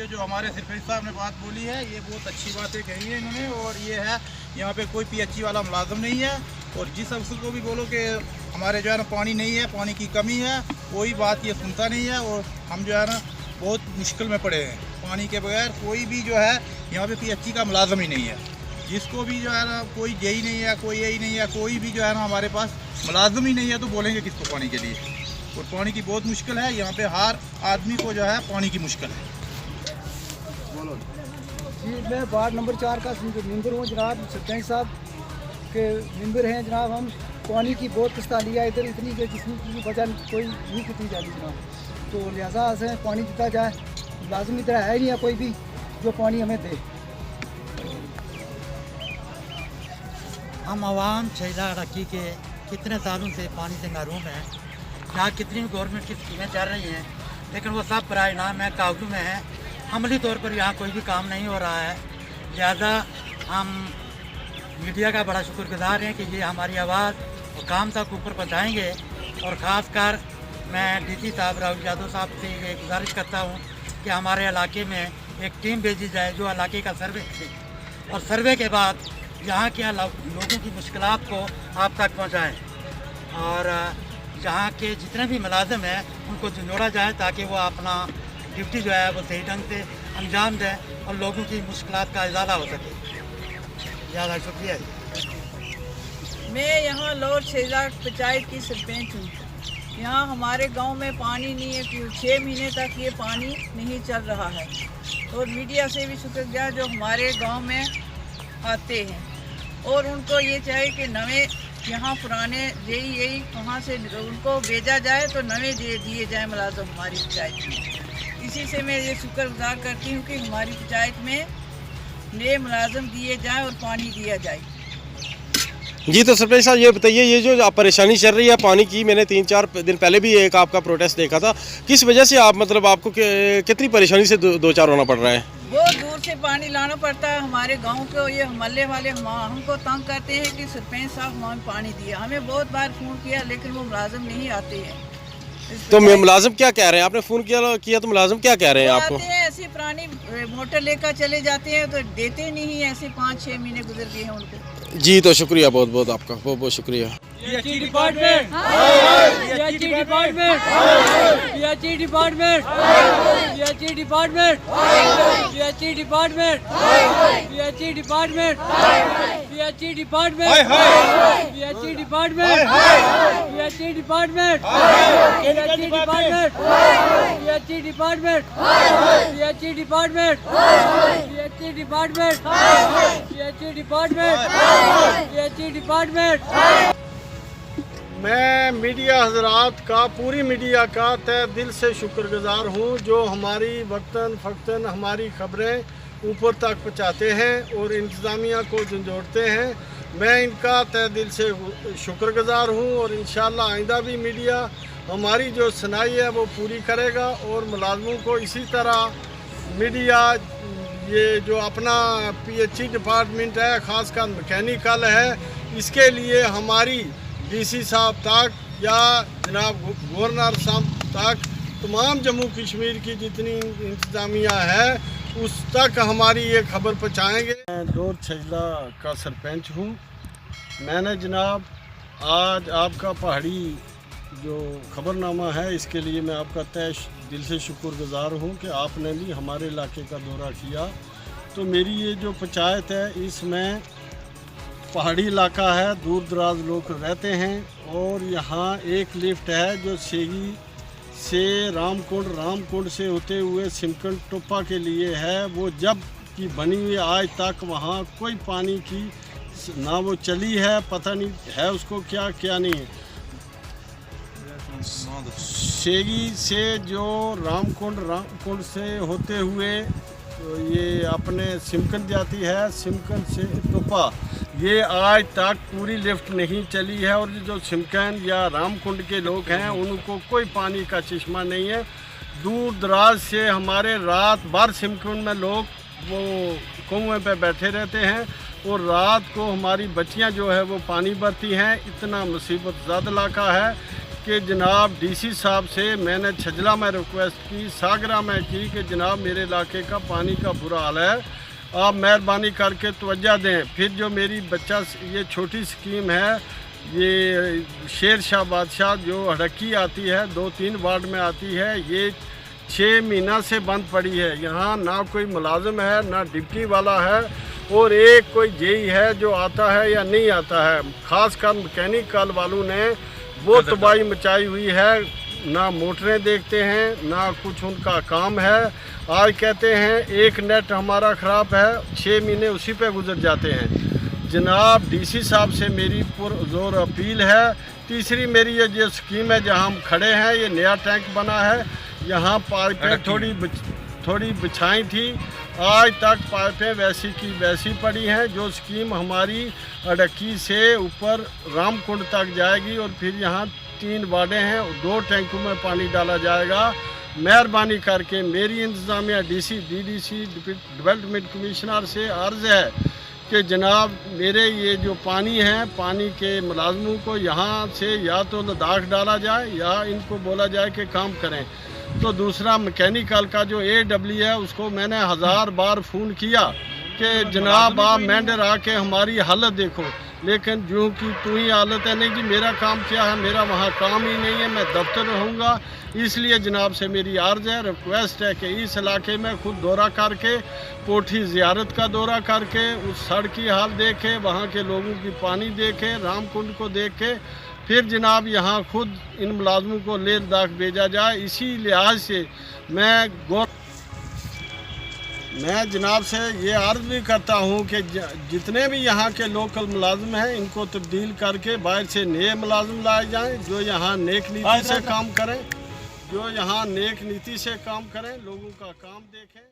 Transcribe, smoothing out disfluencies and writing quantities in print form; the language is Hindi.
जो हमारे सरपंच साहब ने बात बोली है ये बहुत अच्छी बातें कही है इन्होंने। और ये है यहाँ पे कोई पीएचई वाला मुलाजिम नहीं है। और जिस अफसर को भी बोलो कि हमारे जो है ना पानी नहीं है, पानी की कमी है, कोई बात ये सुनता नहीं है। और हम जो है ना बहुत मुश्किल में पड़े हैं। पानी के बगैर कोई भी जो है यहाँ पे पीएचई का मुलाजिम ही नहीं है। जिसको भी जो है ना कोई यही नहीं है, कोई यही नहीं है, कोई भी जो है ना हमारे पास मुलाजिम ही नहीं है, तो बोलेंगे किसको पानी के लिए। और पानी की बहुत मुश्किल है यहाँ पे, हर आदमी को जो है पानी की मुश्किल है। बोलो जी। मैं वार्ड नंबर 4 का मेंबर हूँ जनाब। सरपंच साहब के मेंबर हैं जनाब। हम पानी की बहुत किस्ताली है इधर, इतनी कि जिसकी वजह कोई नहीं कितनी जाती जनाब। तो लिहाजा से पानी दिया जाए, लाजमी इधर है ही नहीं है कोई भी जो पानी हमें दे। हम आवाम शहीदा अड़की के कितने सालों से पानी से महरूम हैं। यहाँ कितनी भी गवर्नमेंट की स्कीमें चल रही हैं, लेकिन वो सब बराए नाम है, कागजों में है। अमली तौर पर यहाँ कोई भी काम नहीं हो रहा है। लिहाजा हम मीडिया का बड़ा शुक्रगुजार हैं कि ये हमारी आवाज़ और काम तक ऊपर पहुँचाएँगे। और ख़ास कर मैं डीसी साहब राहुल यादव साहब से ये गुजारिश करता हूँ कि हमारे इलाके में एक टीम भेजी जाए जो इलाके का सर्वे करे, और सर्वे के बाद यहाँ के लोगों की मुश्किलात को आप तक पहुँचाएँ। और यहाँ के जितने भी मुलाजिम हैं उनको जोड़ा जाए ताकि वो अपना ड्यूटी जो है वो सही ढंग से अंजाम दें और लोगों की मुश्किलात का इजाला हो सके। ज़्यादा शुक्रिया। मैं यहाँ लोअर शहजाद पंचायत की सरपंच हूँ। यहाँ हमारे गांव में पानी नहीं है, 6 महीने तक ये पानी नहीं चल रहा है। और मीडिया से भी शुक्रगुजार जो हमारे गांव में आते हैं। और उनको ये चाहिए कि नए यहाँ पुराने यही वहाँ से उनको भेजा जाए तो नए दिए जाए मुलाजिम हमारी पंचायत में। इसी से मैं ये शुक्रगुजार करती हूँ कि हमारी पंचायत में नए मुलाजिम दिए जाए और पानी दिया जाए। जी तो सरपंच साहब ये बताइए, ये जो आप परेशानी चल रही है पानी की, मैंने 3-4 दिन पहले भी एक आपका प्रोटेस्ट देखा था, किस वजह से आप मतलब आपको कितनी परेशानी से दो चार होना पड़ रहा है? बहुत दूर से पानी लाना पड़ता है। हमारे गांव को ये मोहल्ले वाले हमको तंग करते हैं कि सरपंच साहब हमें पानी दिया। हमें बहुत बार फ़ोन किया लेकिन वो मुलाजिम नहीं आते हैं। तो मुलाजिम क्या कह रहे हैं? आपने फ़ोन किया तो मुलाजिम क्या कह रहे हैं आपको? ऐसी पुरानी मोटर लेकर चले जाते हैं तो देते नहीं है। ऐसे 5-6 महीने गुजर गए हैं उनको। जी तो शुक्रिया बहुत बहुत आपका, बहुत बहुत शुक्रिया। PHE department, PHE department, PHE department, PHE department, PHE department, PHE department, PHE department, PHE department, PHE department, PHE department, PHE department, PHE department, PHE department, PHE department, PHE department. मैं मीडिया हजरात का, पूरी मीडिया का तहे दिल से शुक्रगुजार हूँ जो हमारी वक्तन फ़क्तन हमारी खबरें ऊपर तक पहुँचाते हैं और इंतज़ामिया को झंझोड़ते हैं। मैं इनका तहे दिल से शुक्रगुजार हूँ और इंशाअल्लाह आइंदा भी मीडिया हमारी जो सुनाई है वो पूरी करेगा। और मुलाज़मों को इसी तरह मीडिया ये जो अपना पीएचई डिपार्टमेंट है, ख़ासकर मैकेनिकल है, इसके लिए हमारी डीसी साहब तक या जनाब गवर्नर साहब तक, तमाम जम्मू कश्मीर की जितनी इंतज़ामिया है उस तक हमारी ये खबर पहुँचाएँगे। मैं लोअर शहजादा का सरपंच हूँ। मैंने जनाब आज आपका पहाड़ी जो खबरनामा है इसके लिए मैं आपका तहे दिल से शुक्रगुजार हूँ कि आपने भी हमारे इलाके का दौरा किया। तो मेरी ये जो पंचायत है इसमें पहाड़ी इलाका है, दूर दराज लोग रहते हैं। और यहाँ एक लिफ्ट है जो सेगी से रामकुंड से होते हुए सिमकंड टोपा के लिए है। वो जब की बनी हुई आज तक वहाँ कोई पानी की ना वो चली है, पता नहीं है उसको क्या नहीं है। सेगी से जो रामकुंड से होते हुए तो ये अपने सिमकंद जाती है, सिमकंद से टोपा, ये आज तक पूरी लिफ्ट नहीं चली है। और जो सिमकंद या रामकुंड के लोग हैं उनको कोई पानी का चश्मा नहीं है। दूर दराज से हमारे रात भर सिमकंद में लोग वो कुएं पे बैठे रहते हैं और रात को हमारी बच्चियां जो है वो पानी भरती हैं। इतना मुसीबत ज़्यादा इलाका है कि जनाब डीसी साहब से मैंने छजला में रिक्वेस्ट की, सागरा में की कि जनाब मेरे इलाके का पानी का बुरा हाल है, आप मेहरबानी करके तवज्जो दें। फिर जो मेरी बच्चा ये छोटी स्कीम है, ये शेर शाह बादशाह जो हड़क्की आती है, 2-3 वार्ड में आती है, ये 6 महीना से बंद पड़ी है। यहाँ ना कोई मुलाजिम है, ना डिप्टी वाला है, और एक कोई जेई है जो आता है या नहीं आता है। ख़ासकर मैकेनिकल वालों ने वो तबाही मचाई हुई है, ना मोटरें देखते हैं, ना कुछ उनका काम है। आज कहते हैं एक नेट हमारा ख़राब है, 6 महीने उसी पे गुजर जाते हैं। जनाब डीसी साहब से मेरी पुरजोर अपील है। तीसरी मेरी ये जो स्कीम है जहाँ हम खड़े हैं, ये नया टैंक बना है, यहाँ पाइपें थोड़ी बिछाई थी, आज तक पाइपें वैसी की वैसी पड़ी हैं। जो स्कीम हमारी अड़क्की से ऊपर रामकुंड तक जाएगी और फिर यहाँ 3 वार्डें हैं, 2 टैंकों में पानी डाला जाएगा। मेहरबानी करके मेरी इंतज़ामिया डीडीसी डेवलपमेंट कमिश्नर से अर्ज़ है कि जनाब मेरे ये जो पानी है, पानी के मुलाजमों को यहाँ से या तो लद्दाख डाला जाए या इनको बोला जाए कि काम करें। तो दूसरा मैकेनिकल का जो AW है, उसको मैंने 1000 बार फ़ोन किया कि जनाब आप मेंढर आके हमारी हालत देखो, लेकिन जो कि तू ही हालत है, नहीं जी मेरा काम क्या है, मेरा वहाँ काम ही नहीं है, मैं दफ्तर रहूँगा। इसलिए जनाब से मेरी अर्ज़ है, रिक्वेस्ट है कि इस इलाके में खुद दौरा करके, कोठी ज़ियारत का दौरा करके उस सड़क की हाल देखे, वहाँ के लोगों की पानी देखे, रामकुंड को देखे, फिर जनाब यहाँ खुद इन मुलाजमों को ले लद्दाख भेजा जाए। इसी लिहाज से मैं जनाब से ये अर्ज़ भी करता हूँ कि जितने भी यहाँ के लोकल मुलाजिम हैं, इनको तब्दील करके बाहर से नए मुलाजिम लाए जाएं, जो यहाँ नेक नीति से काम करें, लोगों का काम देखें।